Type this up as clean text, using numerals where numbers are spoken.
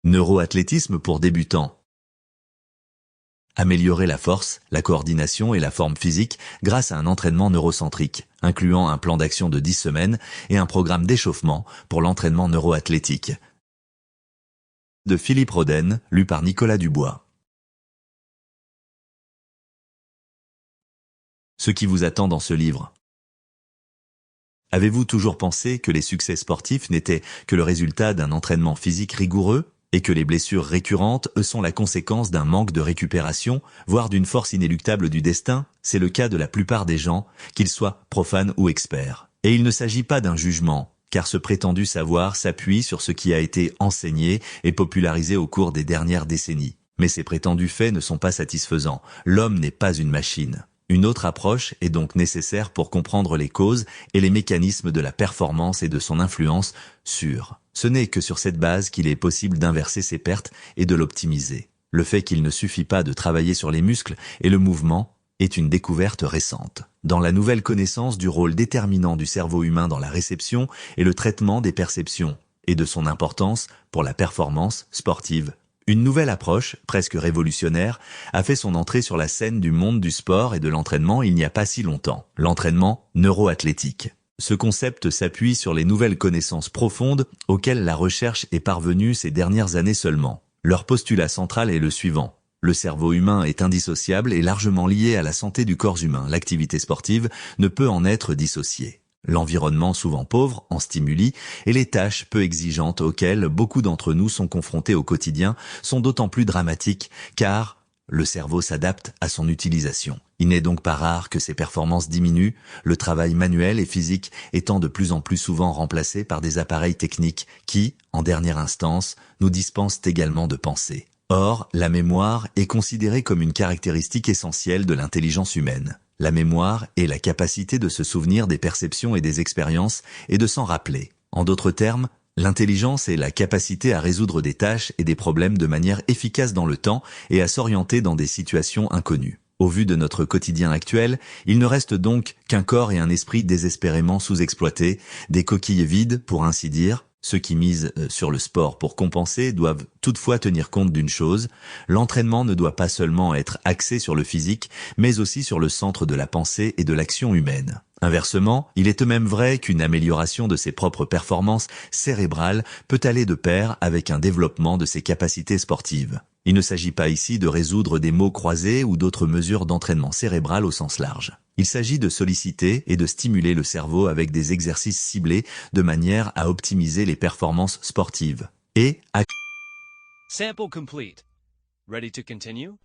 Neuroathlétisme pour débutants. Améliorer la force, la coordination et la forme physique grâce à un entraînement neurocentrique, incluant un plan d'action de 10 semaines et un programme d'échauffement pour l'entraînement neuroathlétique. De Philippe Roden, lu par Nicolas Dubois. Ce qui vous attend dans ce livre. Avez-vous toujours pensé que les succès sportifs n'étaient que le résultat d'un entraînement physique rigoureux et que les blessures récurrentes sont la conséquence d'un manque de récupération, voire d'une force inéluctable du destin? C'est le cas de la plupart des gens, qu'ils soient profanes ou experts. Et il ne s'agit pas d'un jugement, car ce prétendu savoir s'appuie sur ce qui a été enseigné et popularisé au cours des dernières décennies. Mais ces prétendus faits ne sont pas satisfaisants. L'homme n'est pas une machine. Une autre approche est donc nécessaire pour comprendre les causes et les mécanismes de la performance et de son influence sur. Ce n'est que sur cette base qu'il est possible d'inverser ses pertes et de l'optimiser. Le fait qu'il ne suffit pas de travailler sur les muscles et le mouvement est une découverte récente. Dans la nouvelle connaissance du rôle déterminant du cerveau humain dans la réception et le traitement des perceptions, et de son importance pour la performance sportive. Une nouvelle approche, presque révolutionnaire, a fait son entrée sur la scène du monde du sport et de l'entraînement il n'y a pas si longtemps. L'entraînement neuroathlétique. Ce concept s'appuie sur les nouvelles connaissances profondes auxquelles la recherche est parvenue ces dernières années seulement. Leur postulat central est le suivant. Le cerveau humain est indissociable et largement lié à la santé du corps humain. L'activité sportive ne peut en être dissociée. L'environnement souvent pauvre en stimuli et les tâches peu exigeantes auxquelles beaucoup d'entre nous sont confrontés au quotidien sont d'autant plus dramatiques car le cerveau s'adapte à son utilisation. Il n'est donc pas rare que ses performances diminuent, le travail manuel et physique étant de plus en plus souvent remplacé par des appareils techniques qui, en dernière instance, nous dispensent également de penser. Or, la mémoire est considérée comme une caractéristique essentielle de l'intelligence humaine. La mémoire est la capacité de se souvenir des perceptions et des expériences et de s'en rappeler. En d'autres termes, l'intelligence est la capacité à résoudre des tâches et des problèmes de manière efficace dans le temps et à s'orienter dans des situations inconnues. Au vu de notre quotidien actuel, il ne reste donc qu'un corps et un esprit désespérément sous-exploités, des coquilles vides pour ainsi dire. Ceux qui misent sur le sport pour compenser doivent toutefois tenir compte d'une chose, l'entraînement ne doit pas seulement être axé sur le physique, mais aussi sur le centre de la pensée et de l'action humaine. Inversement, il est même vrai qu'une amélioration de ses propres performances cérébrales peut aller de pair avec un développement de ses capacités sportives. Il ne s'agit pas ici de résoudre des mots croisés ou d'autres mesures d'entraînement cérébral au sens large. Il s'agit de solliciter et de stimuler le cerveau avec des exercices ciblés de manière à optimiser les performances sportives et à Sample complete. Ready to continue?